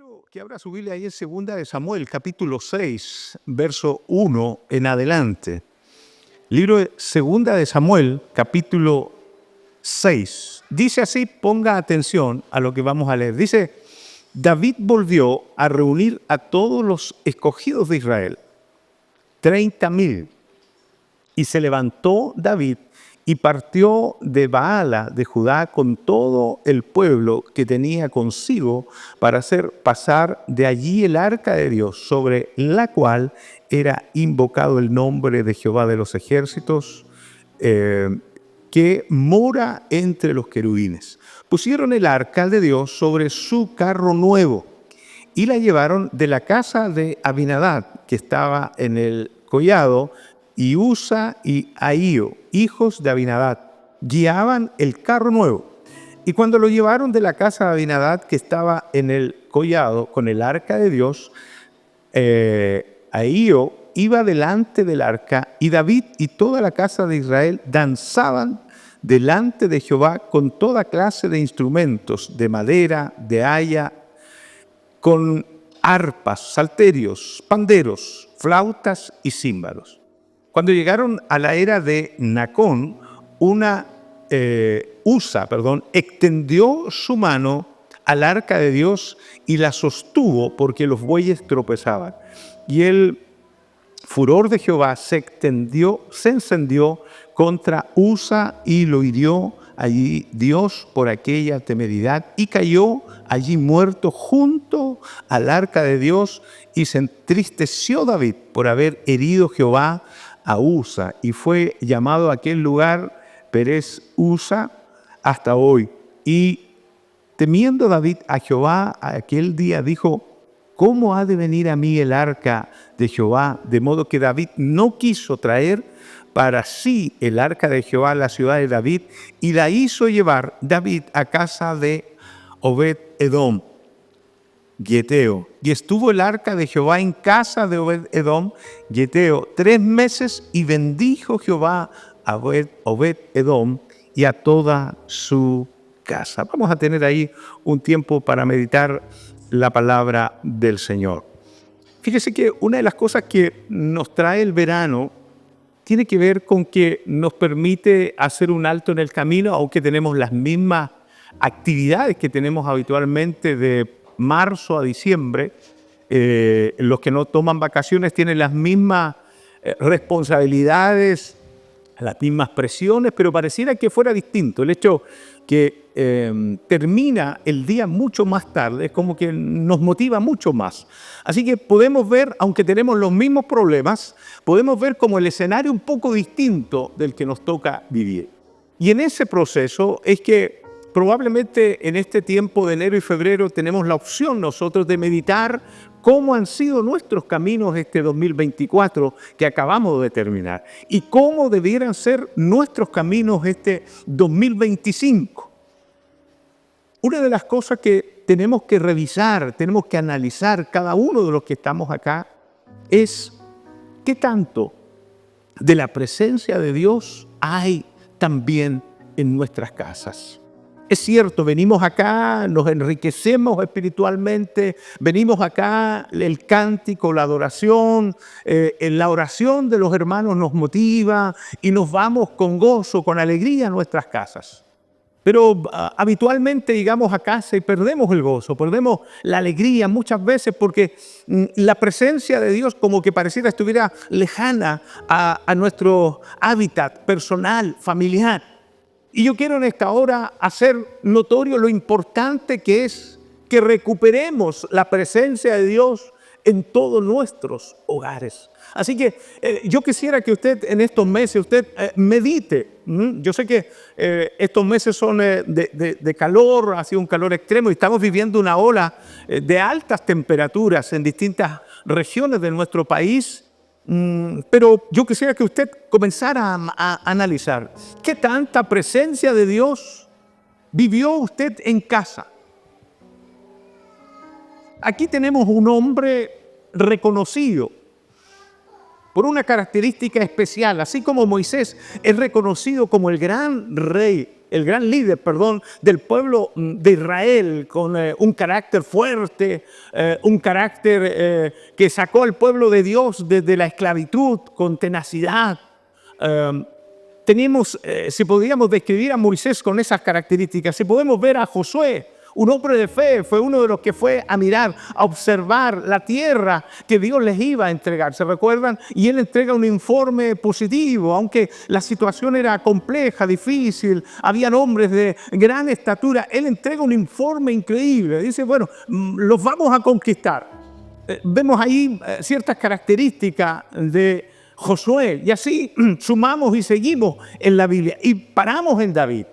Quiero que abra su Biblia ahí en Segunda de Samuel, capítulo 6, verso 1 en adelante. Libro de Segunda de Samuel, capítulo 6. Dice así, ponga atención a lo que vamos a leer. Dice, David volvió a reunir a todos los escogidos de Israel, 30,000. Y se levantó David y partió de Baala de Judá con todo el pueblo que tenía consigo para hacer pasar de allí el arca de Dios, sobre la cual era invocado el nombre de Jehová de los ejércitos, que mora entre los querubines. Pusieron el arca de Dios sobre su carro nuevo y la llevaron de la casa de Abinadab, que estaba en el collado, y Usa y Ahío, hijos de Abinadab, guiaban el carro nuevo. Y cuando lo llevaron de la casa de Abinadab, que estaba en el collado con el arca de Dios, Ahío iba delante del arca, y David y toda la casa de Israel danzaban delante de Jehová con toda clase de instrumentos de madera, de haya, con arpas, salterios, panderos, flautas y címbalos. Cuando llegaron a la era de Nacón, Usa extendió su mano al arca de Dios y la sostuvo porque los bueyes tropezaban. Y el furor de Jehová se encendió contra Usa y lo hirió allí Dios por aquella temeridad y cayó allí muerto junto al arca de Dios, y se entristeció David por haber herido Jehová a Usa, y fue llamado aquel lugar Perez Usa hasta hoy. Y temiendo David a Jehová aquel día, dijo: ¿cómo ha de venir a mí el arca de Jehová? De modo que David no quiso traer para sí el arca de Jehová a la ciudad de David, y la hizo llevar David a casa de Obed-edom, Geteo. Y estuvo el arca de Jehová en casa de Obed-edom, Geteo, 3 meses, y bendijo Jehová a Obed-edom y a toda su casa. Vamos a tener ahí un tiempo para meditar la palabra del Señor. Fíjese que una de las cosas que nos trae el verano tiene que ver con que nos permite hacer un alto en el camino, aunque tenemos las mismas actividades que tenemos habitualmente de marzo a diciembre. Los que no toman vacaciones tienen las mismas responsabilidades, las mismas presiones, pero pareciera que fuera distinto. El hecho que termina el día mucho más tarde es como que nos motiva mucho más. Así que podemos ver, aunque tenemos los mismos problemas, podemos ver como el escenario un poco distinto del que nos toca vivir. Y en ese proceso es que probablemente en este tiempo de enero y febrero tenemos la opción nosotros de meditar cómo han sido nuestros caminos este 2024 que acabamos de terminar y cómo debieran ser nuestros caminos este 2025. Una de las cosas que tenemos que revisar, tenemos que analizar cada uno de los que estamos acá es qué tanto de la presencia de Dios hay también en nuestras casas. Es cierto, venimos acá, nos enriquecemos espiritualmente, venimos acá, el cántico, la adoración, la oración de los hermanos nos motiva y nos vamos con gozo, con alegría a nuestras casas. Pero habitualmente llegamos a casa y perdemos el gozo, perdemos la alegría muchas veces porque la presencia de Dios como que pareciera estuviera lejana a nuestro hábitat personal, familiar. Y yo quiero en esta hora hacer notorio lo importante que es que recuperemos la presencia de Dios en todos nuestros hogares. Así que yo quisiera que usted en estos meses, medite. Yo sé que estos meses son de calor, ha sido un calor extremo y estamos viviendo una ola de altas temperaturas en distintas regiones de nuestro país. Pero yo quisiera que usted comenzara a analizar qué tanta presencia de Dios vivió usted en casa. Aquí tenemos un hombre reconocido por una característica especial, así como Moisés es reconocido como el gran rey el gran líder, perdón, del pueblo de Israel, con un carácter fuerte, un carácter que sacó al pueblo de Dios desde la esclavitud con tenacidad. Tenemos, si podríamos describir a Moisés con esas características, si podemos ver a Josué, un hombre de fe, fue uno de los que fue a mirar, a observar la tierra que Dios les iba a entregar. ¿Se recuerdan? Y él entrega un informe positivo, aunque la situación era compleja, difícil, habían hombres de gran estatura. Él entrega un informe increíble. Dice, bueno, los vamos a conquistar. Vemos ahí ciertas características de Josué, y así sumamos y seguimos en la Biblia y paramos en David.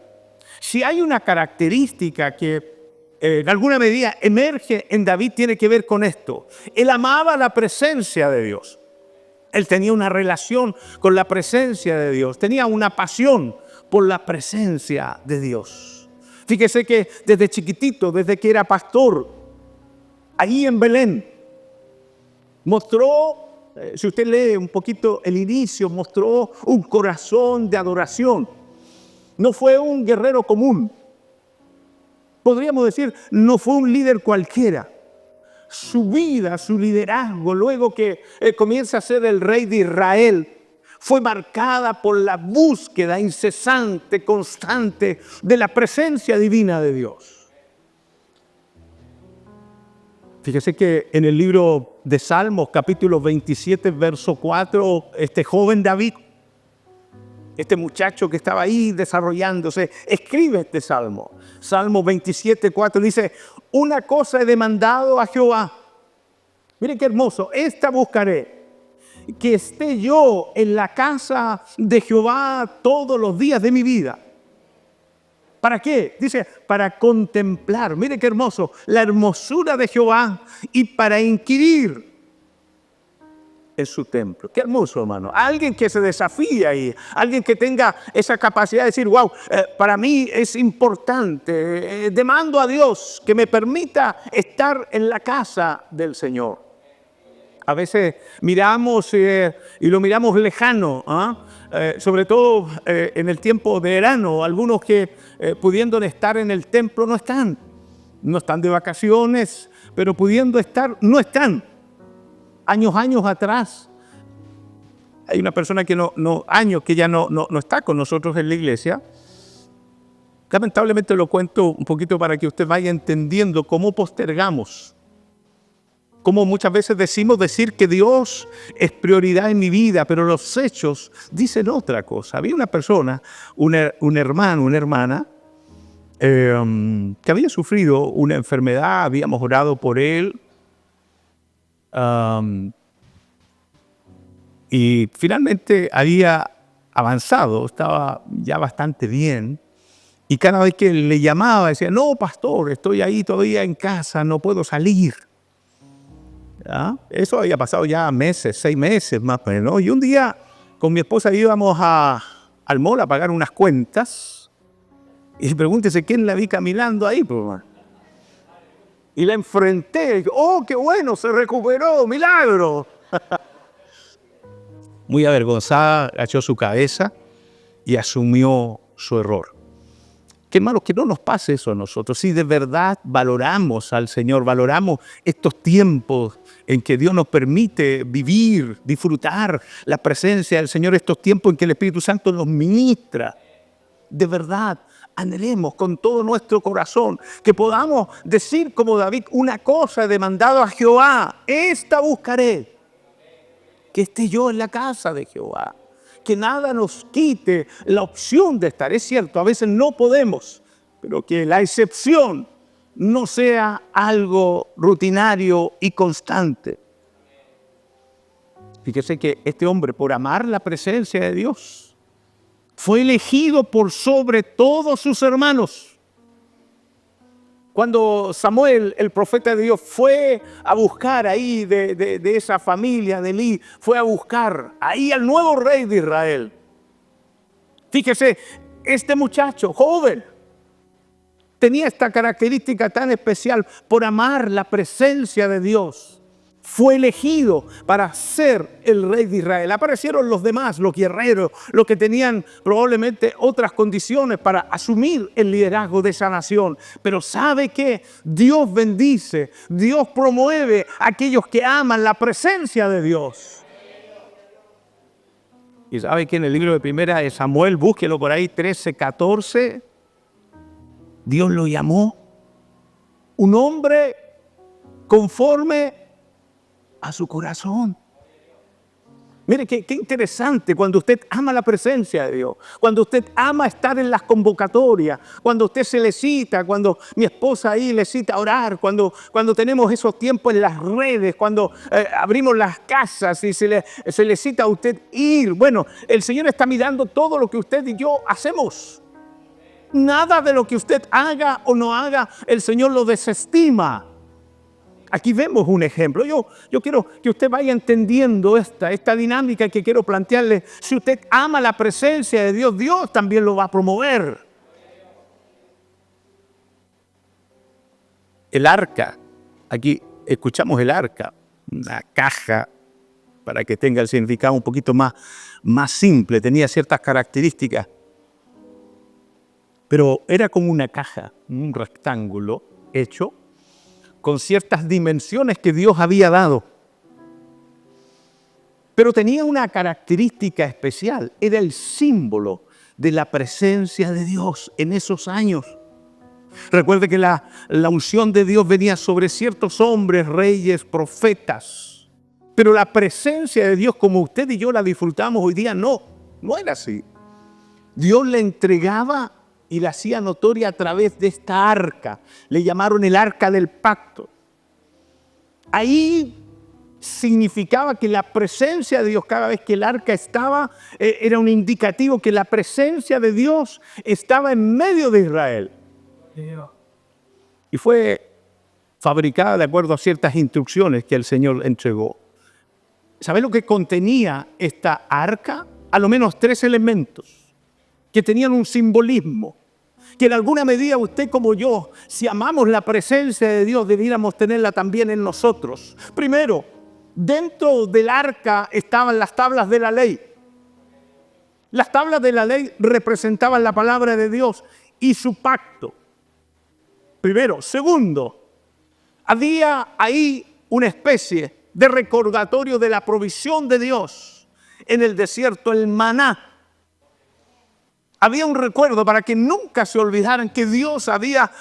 Si hay una característica que en alguna medida emerge en David, tiene que ver con esto. Él amaba la presencia de Dios. Él tenía una relación con la presencia de Dios, tenía una pasión por la presencia de Dios. Fíjese que desde chiquitito, desde que era pastor, ahí en Belén, mostró, si usted lee un poquito el inicio, mostró un corazón de adoración. No fue un guerrero común. Podríamos decir, no fue un líder cualquiera. Su vida, su liderazgo, luego que comienza a ser el rey de Israel, fue marcada por la búsqueda incesante, constante de la presencia divina de Dios. Fíjese que en el libro de Salmos, capítulo 27, verso 4, este joven David, este muchacho que estaba ahí desarrollándose, escribe este salmo. Salmo 27, 4 dice, una cosa he demandado a Jehová. Miren qué hermoso, esta buscaré, que esté yo en la casa de Jehová todos los días de mi vida. ¿Para qué? Dice, para contemplar, mire qué hermoso, la hermosura de Jehová y para inquirir en su templo. Qué hermoso, hermano. Alguien que se desafía ahí, alguien que tenga esa capacidad de decir, wow, para mí es importante, demando a Dios que me permita estar en la casa del Señor. A veces miramos y lo miramos lejano, sobre todo en el tiempo de verano. Algunos que pudiendo estar en el templo no están de vacaciones, pero pudiendo estar, no están. Años atrás, hay una persona que años que ya no está con nosotros en la iglesia. Lamentablemente lo cuento un poquito para que usted vaya entendiendo cómo postergamos. Como muchas veces decir que Dios es prioridad en mi vida, pero los hechos dicen otra cosa. Había una persona, un hermano, una hermana, que había sufrido una enfermedad, habíamos orado por él, y finalmente había avanzado, estaba ya bastante bien, y cada vez que le llamaba decía, no, pastor, estoy ahí todavía en casa, no puedo salir. ¿Ya? Eso había pasado ya meses, 6 meses más o menos. Y un día con mi esposa íbamos al mall a pagar unas cuentas. Y pregúntese quién la vi caminando ahí, pues, y la enfrenté. ¡Oh, qué bueno! Se recuperó, milagro. Muy avergonzada, agachó su cabeza y asumió su error. Qué hermanos, que no nos pase eso a nosotros. Si de verdad valoramos al Señor, valoramos estos tiempos en que Dios nos permite vivir, disfrutar la presencia del Señor, estos tiempos en que el Espíritu Santo nos ministra, de verdad, anhelemos con todo nuestro corazón que podamos decir como David, una cosa he demandado a Jehová, esta buscaré, que esté yo en la casa de Jehová. Que nada nos quite la opción de estar. Es cierto, a veces no podemos, pero que la excepción no sea algo rutinario y constante. Fíjese que este hombre, por amar la presencia de Dios, fue elegido por sobre todos sus hermanos. Cuando Samuel, el profeta de Dios, fue a buscar ahí de esa familia de Elí, fue a buscar ahí al nuevo rey de Israel. Fíjese, este muchacho joven tenía esta característica tan especial por amar la presencia de Dios. fue elegido para ser el rey de Israel. Aparecieron los demás, los guerreros, los que tenían probablemente otras condiciones para asumir el liderazgo de esa nación. Pero ¿sabe qué? Dios bendice, Dios promueve a aquellos que aman la presencia de Dios. Y sabe que en el libro de Primera de Samuel, búsquelo por ahí, 13:14, Dios lo llamó un hombre conforme a su corazón. Mire, qué interesante cuando usted ama la presencia de Dios, cuando usted ama estar en las convocatorias, cuando usted se le cita, cuando mi esposa ahí le cita a orar, cuando tenemos esos tiempos en las redes, cuando abrimos las casas y se le cita a usted ir. Bueno, el Señor está mirando todo lo que usted y yo hacemos. Nada de lo que usted haga o no haga, el Señor lo desestima. Aquí vemos un ejemplo. Yo quiero que usted vaya entendiendo esta dinámica que quiero plantearle. Si usted ama la presencia de Dios, Dios también lo va a promover. El arca, aquí escuchamos el arca, una caja, para que tenga el significado un poquito más simple, tenía ciertas características. Pero era como una caja, un rectángulo hecho con ciertas dimensiones que Dios había dado. Pero tenía una característica especial, era el símbolo de la presencia de Dios en esos años. Recuerde que la unción de Dios venía sobre ciertos hombres, reyes, profetas. Pero la presencia de Dios, como usted y yo la disfrutamos hoy día, no era así. Dios le entregaba y la hacía notoria a través de esta arca. Le llamaron el arca del pacto. Ahí significaba que la presencia de Dios, cada vez que el arca estaba, era un indicativo que la presencia de Dios estaba en medio de Israel. Y fue fabricada de acuerdo a ciertas instrucciones que el Señor entregó. ¿Sabe lo que contenía esta arca? A lo menos 3 elementos que tenían un simbolismo, que en alguna medida usted como yo, si amamos la presencia de Dios, debiéramos tenerla también en nosotros. Primero, dentro del arca estaban las tablas de la ley. Las tablas de la ley representaban la palabra de Dios y su pacto. Primero. Segundo, había ahí una especie de recordatorio de la provisión de Dios en el desierto, el maná. Había un recuerdo para que nunca se olvidaran que Dios había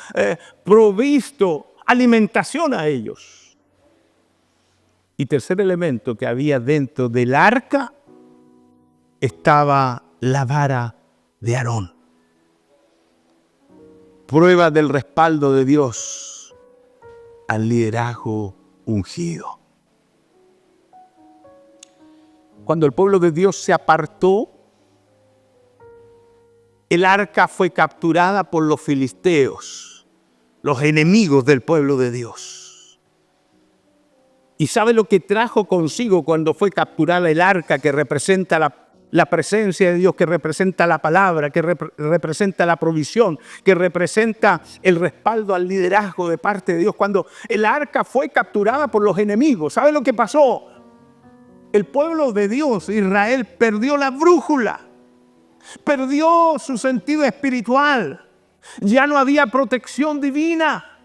provisto alimentación a ellos. Y tercer elemento que había dentro del arca estaba la vara de Aarón. Prueba del respaldo de Dios al liderazgo ungido. Cuando el pueblo de Dios se apartó, el arca fue capturada por los filisteos, los enemigos del pueblo de Dios. ¿Y sabe lo que trajo consigo cuando fue capturada el arca, que representa la presencia de Dios, que representa la palabra, que representa la provisión, que representa el respaldo al liderazgo de parte de Dios? Cuando el arca fue capturada por los enemigos, ¿sabe lo que pasó? El pueblo de Dios, Israel, perdió la brújula. Perdió su sentido espiritual. Ya no había protección divina.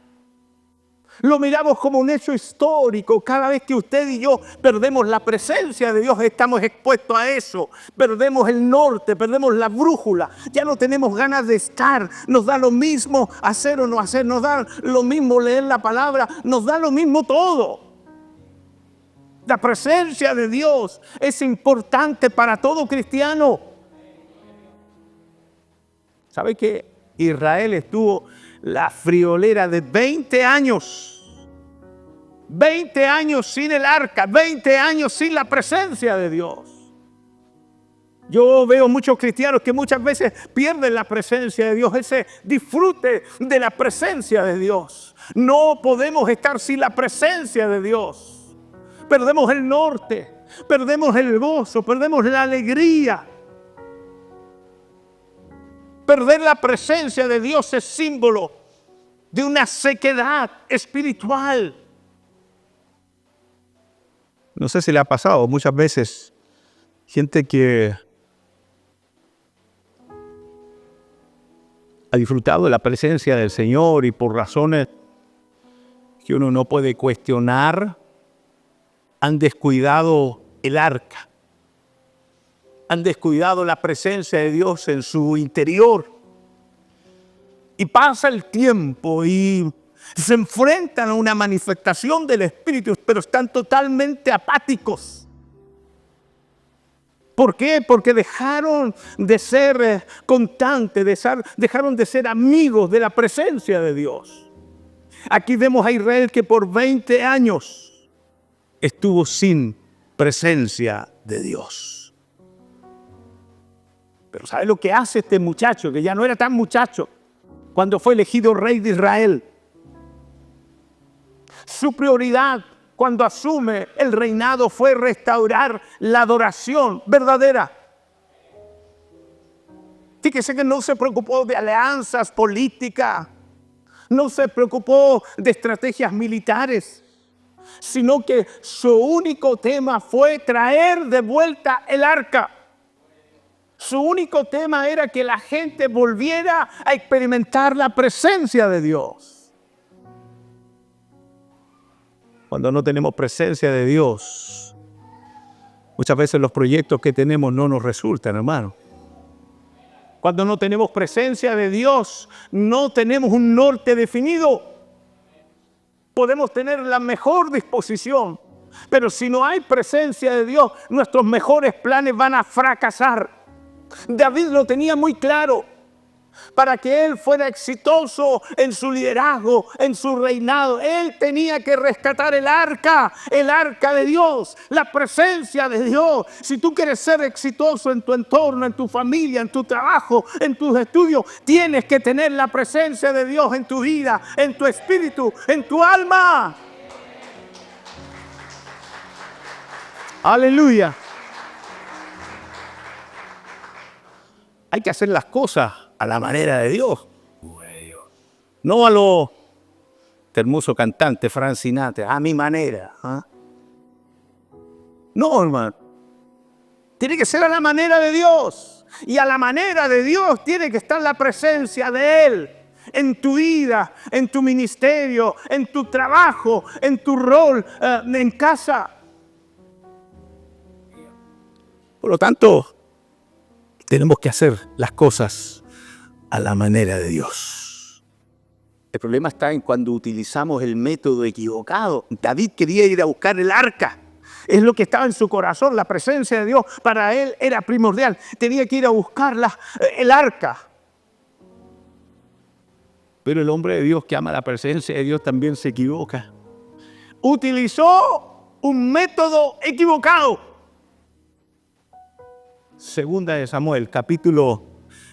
Lo miramos como un hecho histórico. Cada vez que usted y yo perdemos la presencia de Dios, estamos expuestos a eso. Perdemos el norte, perdemos la brújula. Ya no tenemos ganas de estar. Nos da lo mismo hacer o no hacer. Nos da lo mismo leer la palabra. Nos da lo mismo todo. La presencia de Dios es importante para todo cristiano. ¿Sabe que Israel estuvo la friolera de 20 años? 20 años sin el arca, 20 años sin la presencia de Dios. Yo veo muchos cristianos que muchas veces pierden la presencia de Dios, ese disfrute de la presencia de Dios. No podemos estar sin la presencia de Dios. Perdemos el norte, perdemos el gozo, perdemos la alegría. Perder la presencia de Dios es símbolo de una sequedad espiritual. No sé si le ha pasado muchas veces, gente que ha disfrutado de la presencia del Señor y por razones que uno no puede cuestionar, han descuidado el arca, han descuidado la presencia de Dios en su interior. Y pasa el tiempo y se enfrentan a una manifestación del Espíritu, pero están totalmente apáticos. ¿Por qué? Porque dejaron de ser constantes, dejaron de ser amigos de la presencia de Dios. Aquí vemos a Israel que por 20 años estuvo sin presencia de Dios. Pero ¿sabe lo que hace este muchacho? Que ya no era tan muchacho cuando fue elegido rey de Israel. Su prioridad cuando asume el reinado fue restaurar la adoración verdadera. Fíjese que no se preocupó de alianzas políticas, no se preocupó de estrategias militares, sino que su único tema fue traer de vuelta el arca. Su único tema era que la gente volviera a experimentar la presencia de Dios. Cuando no tenemos presencia de Dios, muchas veces los proyectos que tenemos no nos resultan, hermano. Cuando no tenemos presencia de Dios, no tenemos un norte definido. Podemos tener la mejor disposición, pero si no hay presencia de Dios, nuestros mejores planes van a fracasar. David lo tenía muy claro. Para que él fuera exitoso en su liderazgo, en su reinado, él tenía que rescatar el arca de Dios, la presencia de Dios. Si tú quieres ser exitoso en tu entorno, en tu familia, en tu trabajo, en tus estudios, tienes que tener la presencia de Dios en tu vida, en tu espíritu, en tu alma. Aleluya. Hay que hacer las cosas a la manera de Dios. No a lo hermoso cantante Frank Sinatra, a mi manera. No, hermano. Tiene que ser a la manera de Dios. Y a la manera de Dios tiene que estar la presencia de Él. En tu vida, en tu ministerio, en tu trabajo, en tu rol, en casa. Por lo tanto, tenemos que hacer las cosas a la manera de Dios. El problema está en cuando utilizamos el método equivocado. David quería ir a buscar el arca. Es lo que estaba en su corazón, la presencia de Dios. Para él era primordial. Tenía que ir a buscar el arca. Pero el hombre de Dios que ama la presencia de Dios también se equivoca. Utilizó un método equivocado. Segunda de Samuel, capítulo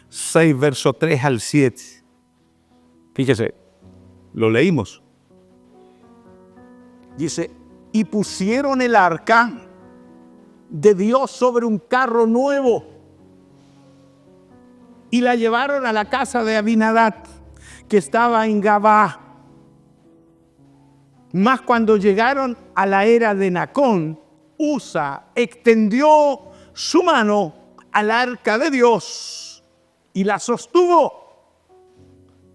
6, verso 3 al 7. Fíjese, lo leímos. Dice, y pusieron el arca de Dios sobre un carro nuevo y la llevaron a la casa de Abinadab, que estaba en Gabá. Mas cuando llegaron a la era de Nacón, Usa extendió su mano al arca de Dios y la sostuvo,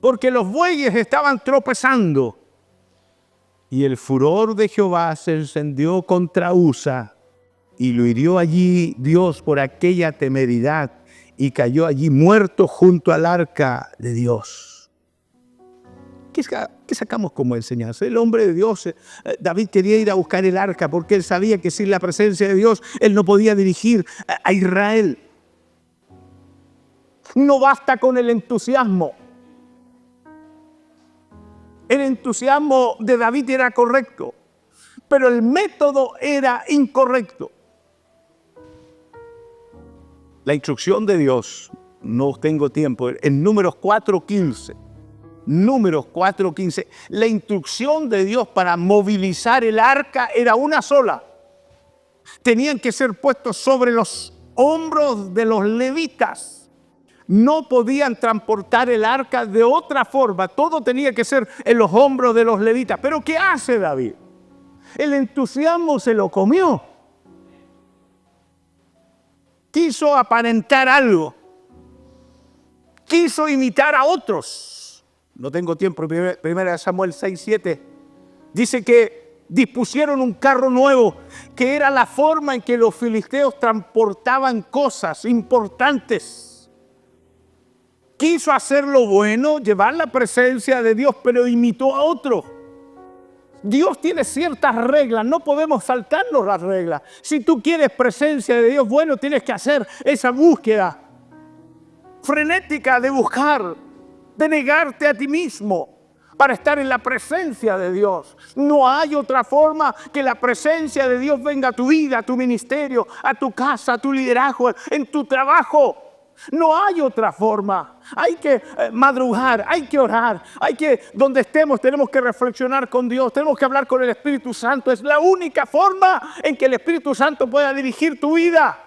porque los bueyes estaban tropezando. Y el furor de Jehová se encendió contra Usa, y lo hirió allí Dios por aquella temeridad, y cayó allí muerto junto al arca de Dios. ¿Qué sacamos como enseñanza? El hombre de Dios, David quería ir a buscar el arca, porque él sabía que sin la presencia de Dios, él no podía dirigir a Israel. No basta con el entusiasmo. El entusiasmo de David era correcto, pero el método era incorrecto. La instrucción de Dios, no tengo tiempo, en Números 4:15. Números 4:15. La instrucción de Dios para movilizar el arca era una sola. Tenían que ser puestos sobre los hombros de los levitas. No podían transportar el arca de otra forma. Todo tenía que ser en los hombros de los levitas. ¿Pero qué hace David? El entusiasmo se lo comió. Quiso aparentar algo. Quiso imitar a otros. No tengo tiempo. 1 Samuel 6:7 dice que dispusieron un carro nuevo, que era la forma en que los filisteos transportaban cosas importantes. Quiso hacer lo bueno, llevar la presencia de Dios, pero imitó a otro. Dios tiene ciertas reglas, no podemos saltarnos las reglas. Si tú quieres presencia de Dios, bueno, tienes que hacer esa búsqueda frenética de buscar, de negarte a ti mismo para estar en la presencia de Dios. No hay otra forma que la presencia de Dios venga a tu vida, a tu ministerio, a tu casa, a tu liderazgo, en tu trabajo. No hay otra forma. Hay que madrugar, hay que orar, donde estemos, tenemos que reflexionar con Dios, tenemos que hablar con el Espíritu Santo. Es la única forma en que el Espíritu Santo pueda dirigir tu vida.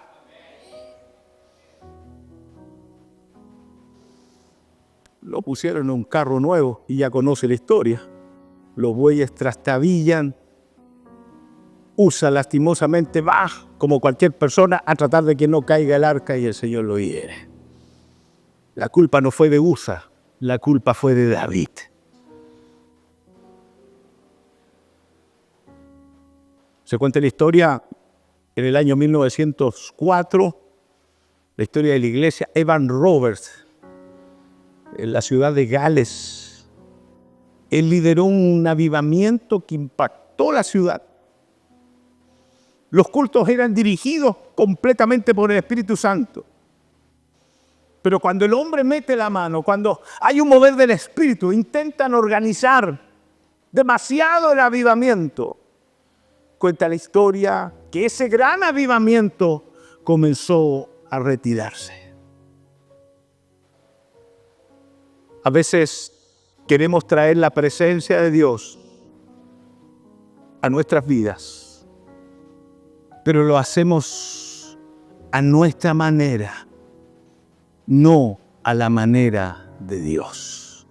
Lo pusieron en un carro nuevo y ya conoce la historia. Los bueyes trastabillan, usa lastimosamente, va como cualquier persona a tratar de que no caiga el arca y el Señor lo hiere. La culpa no fue de Usa, la culpa fue de David. Se cuenta la historia en el año 1904, la historia de la iglesia. Evan Roberts, en la ciudad de Gales, él lideró un avivamiento que impactó la ciudad. Los cultos eran dirigidos completamente por el Espíritu Santo. Pero cuando el hombre mete la mano, cuando hay un mover del Espíritu, intentan organizar demasiado el avivamiento. Cuenta la historia que ese gran avivamiento comenzó a retirarse. A veces queremos traer la presencia de Dios a nuestras vidas, pero lo hacemos a nuestra manera, no a la manera de Dios.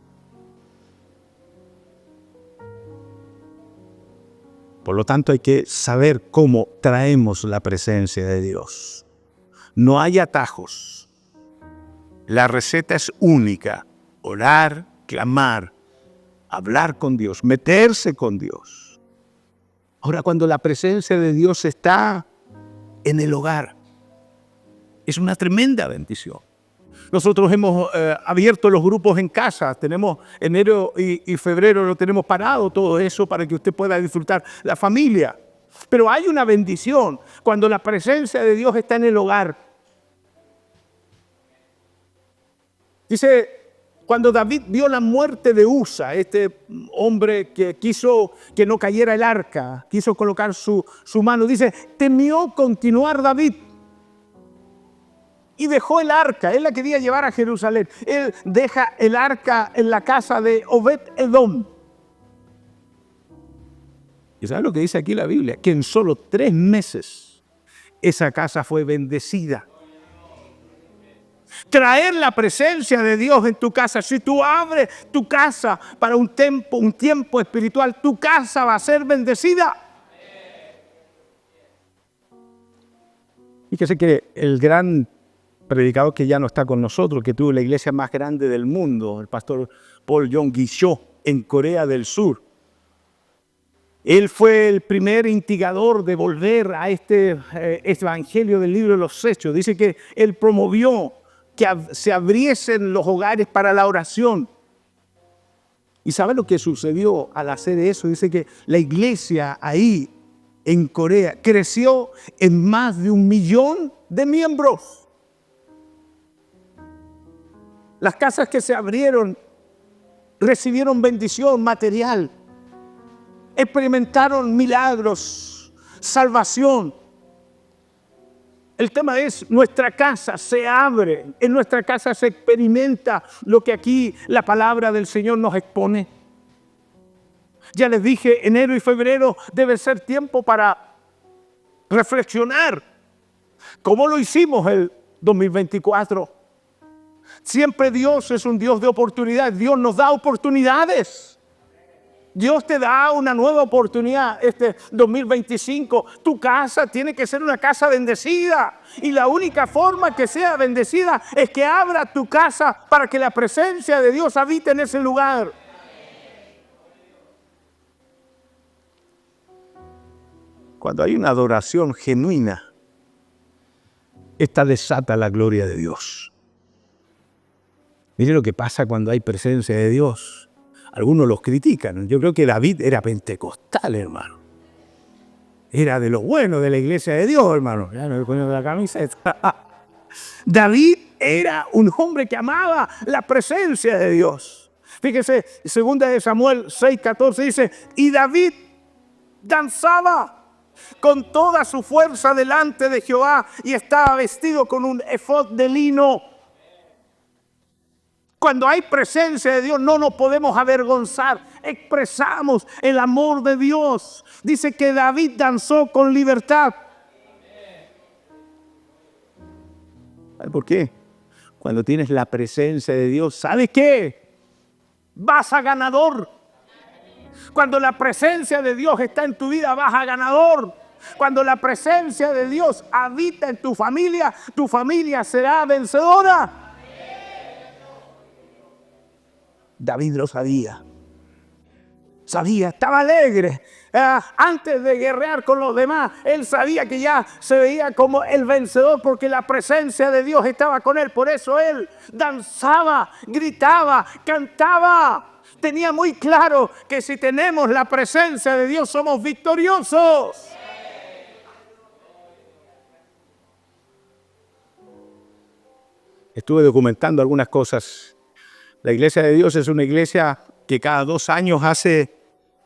Por lo tanto, hay que saber cómo traemos la presencia de Dios. No hay atajos. La receta es única. Orar, clamar, hablar con Dios, meterse con Dios. Ahora, cuando la presencia de Dios está en el hogar, es una tremenda bendición. Nosotros hemos abierto los grupos en casa, tenemos enero y febrero, lo tenemos parado todo eso para que usted pueda disfrutar la familia. Pero hay una bendición cuando la presencia de Dios está en el hogar. Dice, cuando David vio la muerte de Usa, este hombre que quiso que no cayera el arca, quiso colocar su mano, dice, temió continuar David. Y dejó el arca, él la quería llevar a Jerusalén. Él deja el arca en la casa de Obed-Edom. ¿Y sabe lo que dice aquí la Biblia? Que en solo 3 meses esa casa fue bendecida. Traer la presencia de Dios en tu casa. Si tú abres tu casa para un tiempo espiritual, tu casa va a ser bendecida. Fíjese que el gran predicador que ya no está con nosotros, que tuvo la iglesia más grande del mundo, el pastor Paul Yong-gi-cho, en Corea del Sur. Él fue el primer instigador de volver a este evangelio del libro de los Hechos. Dice que él promovió que se abriesen los hogares para la oración. ¿Y sabe lo que sucedió al hacer eso? Dice que la iglesia ahí en Corea creció en más de 1 millón de miembros. Las casas que se abrieron recibieron bendición material, experimentaron milagros, salvación. El tema es, nuestra casa se abre, en nuestra casa se experimenta lo que aquí la palabra del Señor nos expone. Ya les dije, enero y febrero debe ser tiempo para reflexionar. ¿Cómo lo hicimos el 2024? Siempre Dios es un Dios de oportunidades. Dios nos da oportunidades. Dios te da una nueva oportunidad este 2025. Tu casa tiene que ser una casa bendecida. Y la única forma que sea bendecida es que abra tu casa para que la presencia de Dios habite en ese lugar. Cuando hay una adoración genuina, esta desata la gloria de Dios. Mire lo que pasa cuando hay presencia de Dios. Algunos los critican. Yo creo que David era pentecostal, hermano. Era de lo bueno de la iglesia de Dios, hermano. Ya no me pongo la camiseta. David era un hombre que amaba la presencia de Dios. Fíjese, 2 de Samuel 6:14 dice, y David danzaba con toda su fuerza delante de Jehová y estaba vestido con un efod de lino. Cuando hay presencia de Dios no nos podemos avergonzar, expresamos el amor de Dios. Dice que David danzó con libertad. ¿Sabe por qué? Cuando tienes la presencia de Dios, ¿sabes qué? Vas a ganador. Cuando la presencia de Dios está en tu vida, vas a ganador. Cuando la presencia de Dios habita en tu familia será vencedora. David lo sabía. Estaba alegre. Antes de guerrear con los demás, él sabía que ya se veía como el vencedor porque la presencia de Dios estaba con él. Por eso él danzaba, gritaba, cantaba. Tenía muy claro que si tenemos la presencia de Dios somos victoriosos. Estuve documentando algunas cosas. La Iglesia de Dios es una iglesia que cada 2 años hace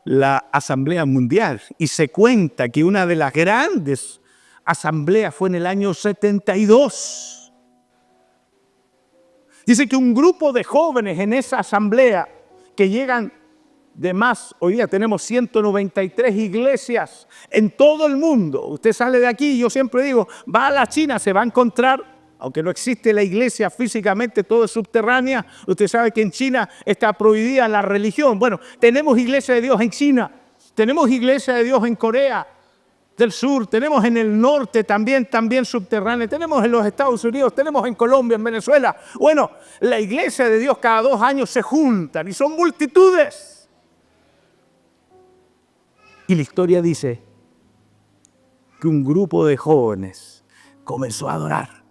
la Asamblea Mundial y se cuenta que una de las grandes asambleas fue en el año 72. Dice que un grupo de jóvenes en esa asamblea que llegan de más, hoy día tenemos 193 iglesias en todo el mundo. Usted sale de aquí, yo siempre digo, va a la China, se va a encontrar. Aunque no existe la iglesia físicamente, todo es subterránea. Usted sabe que en China está prohibida la religión. Bueno, tenemos iglesia de Dios en China. Tenemos iglesia de Dios en Corea del Sur. Tenemos en el norte también subterránea. Tenemos en los Estados Unidos. Tenemos en Colombia, en Venezuela. Bueno, la iglesia de Dios cada 2 años se juntan y son multitudes. Y la historia dice que un grupo de jóvenes comenzó a adorar.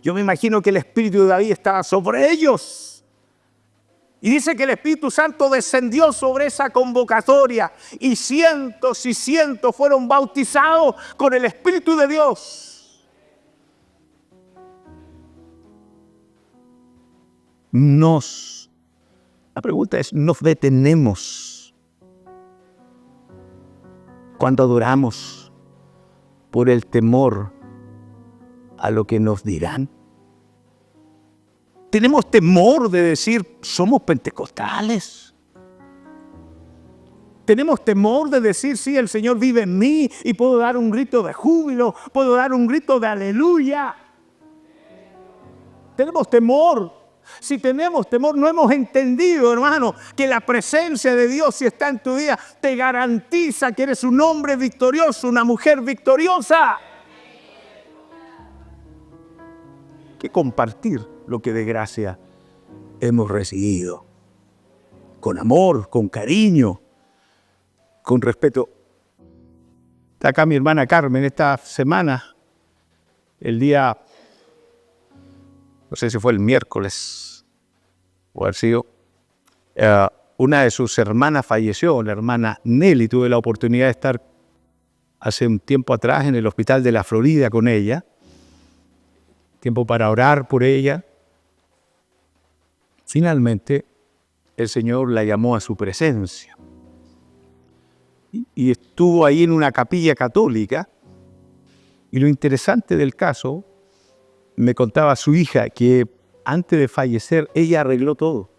Yo me imagino que el Espíritu de David estaba sobre ellos. Y dice que el Espíritu Santo descendió sobre esa convocatoria y cientos fueron bautizados con el Espíritu de Dios. La pregunta es, ¿nos detenemos cuando adoramos por el temor a lo que nos dirán? Tenemos temor de decir, somos pentecostales. Tenemos temor de decir, sí, el Señor vive en mí y puedo dar un grito de júbilo, puedo dar un grito de aleluya. Tenemos temor. Si tenemos temor, no hemos entendido, hermano, que la presencia de Dios, si está en tu vida, te garantiza que eres un hombre victorioso, una mujer victoriosa. Que compartir lo que de gracia hemos recibido. Con amor, con cariño, con respeto. Está acá mi hermana Carmen esta semana, el día, no sé si fue el miércoles o haber sido, una de sus hermanas falleció, la hermana Nelly. Tuve la oportunidad de estar hace un tiempo atrás en el hospital de la Florida con ella. Tiempo para orar por ella. Finalmente, el Señor la llamó a su presencia. Y estuvo ahí en una capilla católica. Y lo interesante del caso, me contaba su hija que antes de fallecer, ella arregló todo.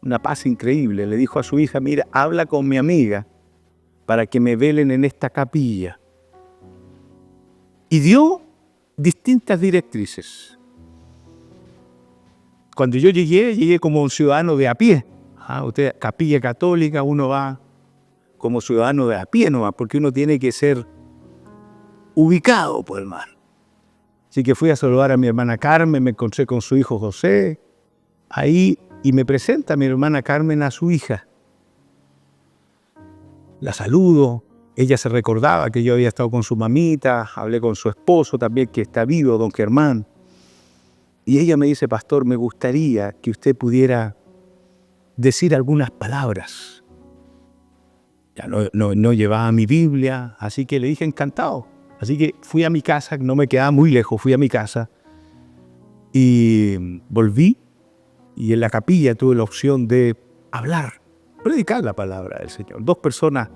Una paz increíble. Le dijo a su hija, mira, habla con mi amiga para que me velen en esta capilla. Y dio distintas directrices. Cuando yo llegué como un ciudadano de a pie. Usted, capilla católica, uno va como ciudadano de a pie nomás, porque uno tiene que ser ubicado por el mar. Así que fui a saludar a mi hermana Carmen, me encontré con su hijo José, ahí, y me presenta a mi hermana Carmen a su hija. La saludo, ella se recordaba que yo había estado con su mamita, hablé con su esposo también, que está vivo, don Germán. Y ella me dice, pastor, me gustaría que usted pudiera decir algunas palabras. Ya no llevaba mi Biblia, así que le dije encantado. Así que fui a mi casa, no me quedaba muy lejos, fui a mi casa y volví y en la capilla tuve la opción de hablar, predicar la palabra del Señor. 2 personas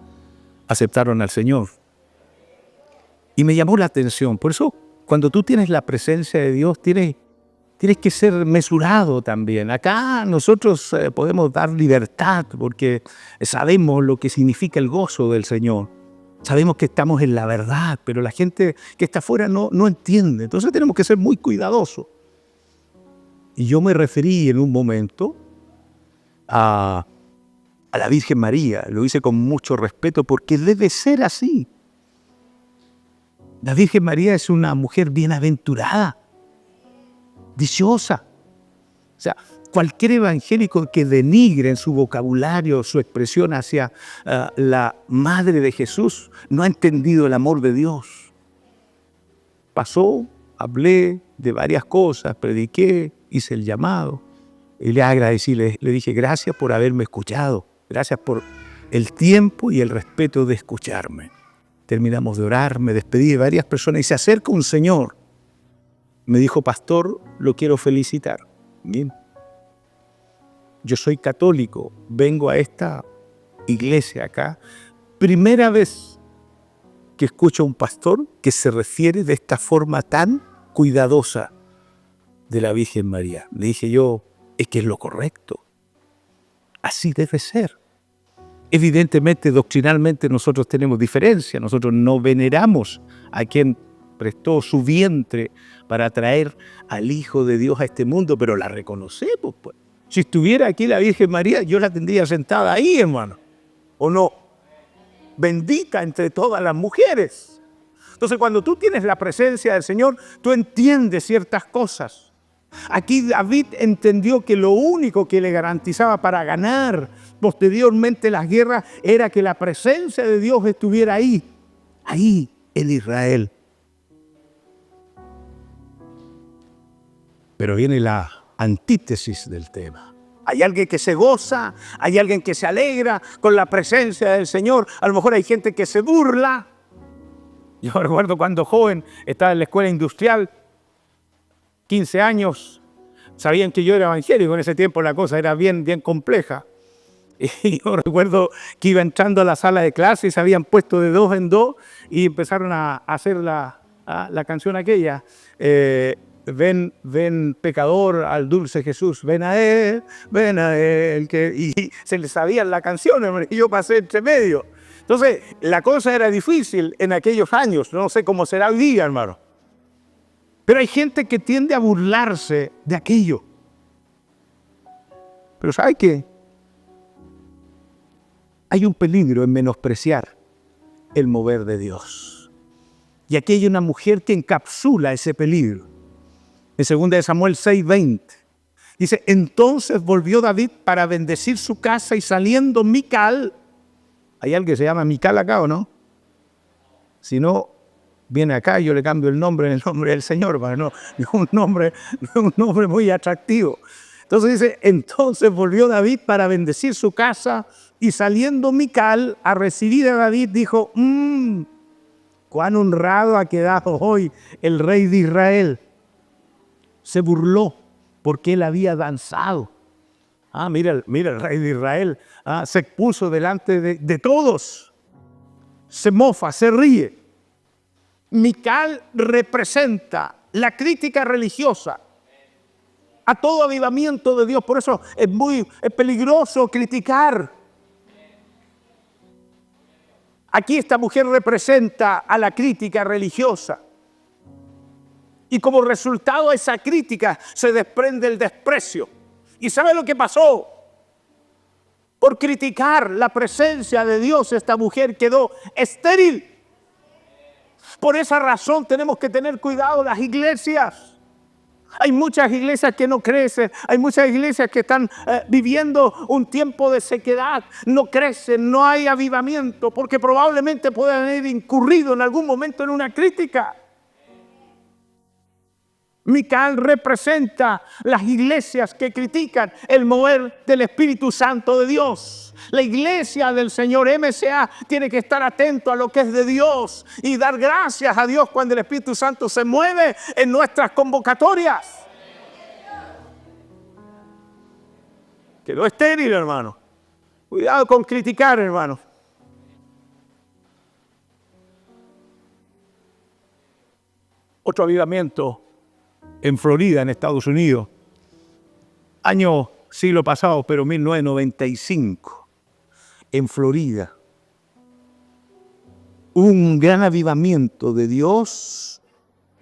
aceptaron al Señor y me llamó la atención. Por eso, cuando tú tienes la presencia de Dios, tienes que ser mesurado también. Acá nosotros podemos dar libertad porque sabemos lo que significa el gozo del Señor. Sabemos que estamos en la verdad, pero la gente que está afuera no entiende. Entonces tenemos que ser muy cuidadosos. Y yo me referí en un momento a la Virgen María. Lo hice con mucho respeto porque debe ser así. La Virgen María es una mujer bienaventurada, dichosa. O sea, cualquier evangélico que denigre en su vocabulario su expresión hacia la Madre de Jesús no ha entendido el amor de Dios. Pasó, hablé de varias cosas, prediqué, hice el llamado y le agradecí, le dije gracias por haberme escuchado, gracias por el tiempo y el respeto de escucharme. Terminamos de orar, me despedí de varias personas y se acerca un señor. Me dijo, pastor, lo quiero felicitar. Bien. Yo soy católico, vengo a esta iglesia acá. Primera vez que escucho a un pastor que se refiere de esta forma tan cuidadosa de la Virgen María. Le dije yo, es que es lo correcto. Así debe ser. Evidentemente, doctrinalmente nosotros tenemos diferencia. Nosotros no veneramos a quien prestó su vientre para traer al Hijo de Dios a este mundo, pero la reconocemos, pues. Si estuviera aquí la Virgen María, yo la tendría sentada ahí, hermano. ¿O no? Bendita entre todas las mujeres. Entonces, cuando tú tienes la presencia del Señor, tú entiendes ciertas cosas. Aquí David entendió que lo único que le garantizaba para ganar posteriormente las guerras era que la presencia de Dios estuviera ahí en Israel. Pero viene la antítesis del tema. Hay alguien que se goza, hay alguien que se alegra con la presencia del Señor. A lo mejor hay gente que se burla. Yo recuerdo cuando joven estaba en la escuela industrial, 15 años, sabían que yo era evangélico. En ese tiempo la cosa era bien compleja. Y yo recuerdo que iba entrando a la sala de clase y se habían puesto de 2 en 2 y empezaron a hacer la canción aquella. Ven pecador al dulce Jesús, ven a él, y se les sabían la canción, hermano, y yo pasé entre medio. Entonces, la cosa era difícil en aquellos años, no sé cómo será hoy día, hermano. Pero hay gente que tiende a burlarse de aquello. Pero ¿sabe qué? Hay un peligro en menospreciar el mover de Dios. Y aquí hay una mujer que encapsula ese peligro. En 2 Samuel 6:20, dice, entonces volvió David para bendecir su casa y saliendo Mical, ¿hay alguien que se llama Mical acá o no? Si no, viene acá y yo le cambio el nombre en el nombre del Señor, para no es un nombre muy atractivo. Entonces dice, entonces volvió David para bendecir su casa y saliendo Mical a recibir a David dijo, cuán honrado ha quedado hoy el rey de Israel. Se burló porque él había danzado. Mira el rey de Israel. Se puso delante de todos. Se mofa, se ríe. Mical representa la crítica religiosa a todo avivamiento de Dios. Por eso es peligroso criticar. Aquí esta mujer representa a la crítica religiosa. Y como resultado de esa crítica se desprende el desprecio. ¿Y sabe lo que pasó? Por criticar la presencia de Dios, esta mujer quedó estéril. Por esa razón tenemos que tener cuidado las iglesias. Hay muchas iglesias que no crecen, hay muchas iglesias que están viviendo un tiempo de sequedad, no crecen, no hay avivamiento, porque probablemente puedan haber incurrido en algún momento en una crítica. Micael representa las iglesias que critican el mover del Espíritu Santo de Dios. La iglesia del Señor MCA tiene que estar atento a lo que es de Dios y dar gracias a Dios cuando el Espíritu Santo se mueve en nuestras convocatorias. Quedó estéril, hermano. Cuidado con criticar, hermano. Otro avivamiento en Florida, en Estados Unidos, siglo pasado, pero 1995, en Florida, un gran avivamiento de Dios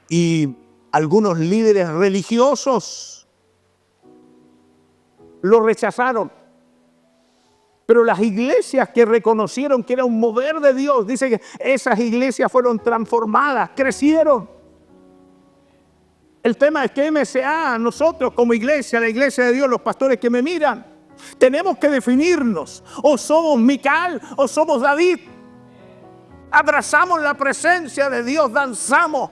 y algunos líderes religiosos lo rechazaron. Pero las iglesias que reconocieron que era un mover de Dios, dice que esas iglesias fueron transformadas, crecieron. El tema es que MCA, nosotros como iglesia, la iglesia de Dios, los pastores que me miran, tenemos que definirnos. O somos Micael o somos David. Abrazamos la presencia de Dios, danzamos,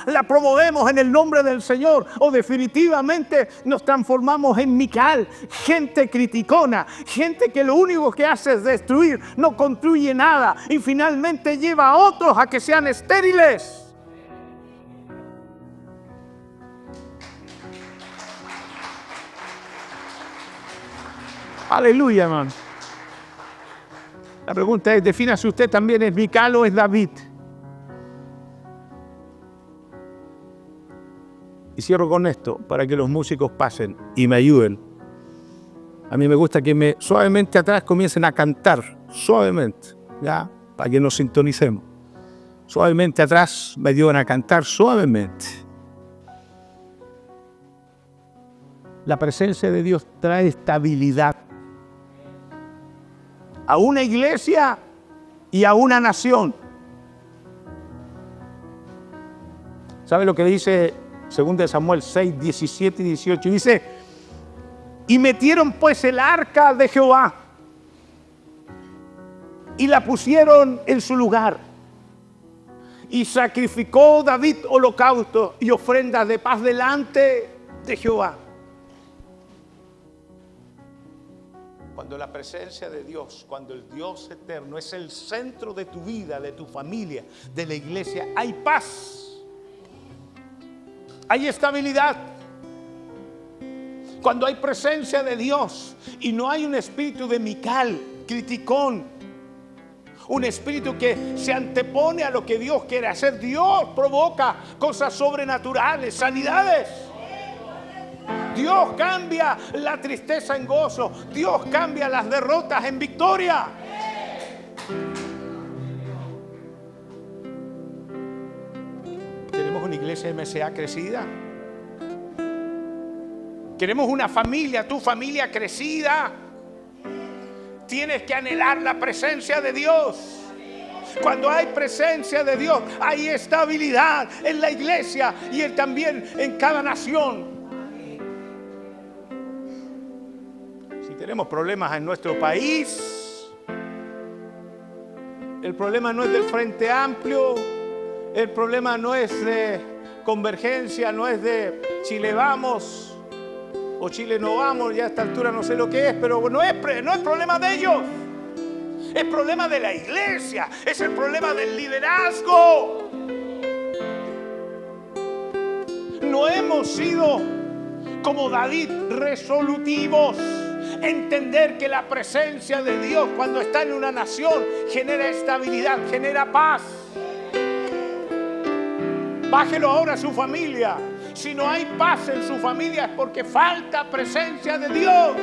la promovemos en el nombre del Señor. O definitivamente nos transformamos en Micael, gente criticona, gente que lo único que hace es destruir, no construye nada y finalmente lleva a otros a que sean estériles. Aleluya, hermano. La pregunta es, defínase usted también, ¿es Micael o es David? Y cierro con esto, para que los músicos pasen y me ayuden. A mí me gusta que suavemente atrás comiencen a cantar, suavemente, ¿ya? Para que nos sintonicemos. Suavemente atrás me ayudan a cantar, suavemente. La presencia de Dios trae estabilidad a una iglesia y a una nación. ¿Sabe lo que dice 2 Samuel 6, 17 y 18? Dice, y metieron pues el arca de Jehová y la pusieron en su lugar. Y sacrificó David holocausto y ofrendas de paz delante de Jehová. Cuando la presencia de Dios, cuando el Dios eterno es el centro de tu vida, de tu familia, de la iglesia, hay paz, hay estabilidad. Cuando hay presencia de Dios y no hay un espíritu de Micael, criticón, un espíritu que se antepone a lo que Dios quiere hacer. Dios provoca cosas sobrenaturales, sanidades. Dios cambia la tristeza en gozo. Dios cambia las derrotas en victoria. Queremos una iglesia MCA crecida. Queremos una familia, tu familia crecida. Tienes que anhelar la presencia de Dios. Cuando hay presencia de Dios, hay estabilidad en la iglesia y también en cada nación. Si tenemos problemas en nuestro país, el problema no es del Frente Amplio, el problema no es de Convergencia, no es de Chile Vamos o Chile No Vamos, ya a esta altura no sé lo que es, pero no es problema de ellos. Es problema de la iglesia, es el problema del liderazgo. No hemos sido como David resolutivos. Entender que la presencia de Dios cuando está en una nación genera estabilidad, genera paz. Bájelo ahora a su familia. Si no hay paz en su familia es porque falta presencia de Dios.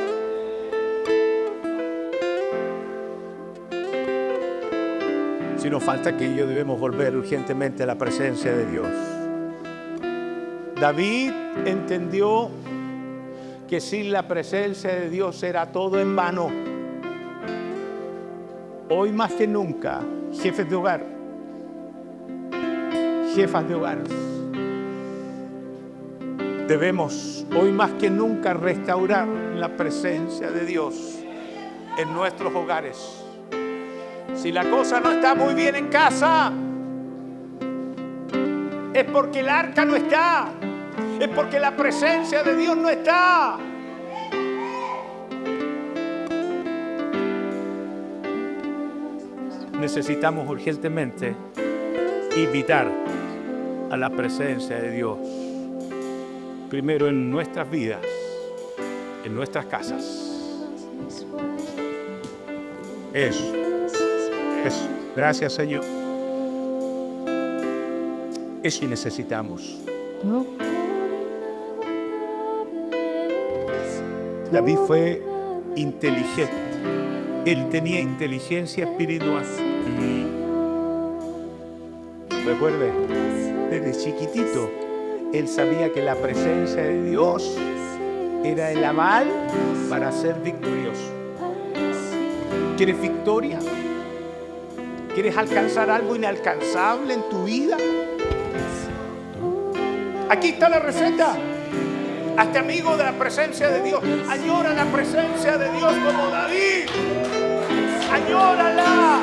Si nos falta aquello, debemos volver urgentemente a la presencia de Dios. David entendió que sin la presencia de Dios era todo en vano. Hoy más que nunca, jefes de hogar, jefas de hogar, debemos hoy más que nunca restaurar la presencia de Dios en nuestros hogares. Si la cosa no está muy bien en casa, es porque el arca no está, es porque la presencia de Dios no está. Necesitamos urgentemente invitar a la presencia de Dios, primero en nuestras vidas, en nuestras casas. Eso. Gracias, Señor. Eso necesitamos. David fue inteligente. Él tenía inteligencia espiritual. Recuerde, desde chiquitito, él sabía que la presencia de Dios era el aval para ser victorioso. ¿Quieres victoria? ¿Quieres alcanzar algo inalcanzable en tu vida? Aquí está la receta. Hazte amigo de la presencia de Dios. Añora la presencia de Dios como David. Añórala.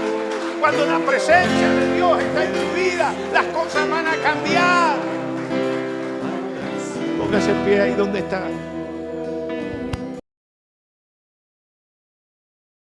Cuando la presencia de Dios está en tu vida, las cosas van a cambiar. Póngase en pie ahí donde está.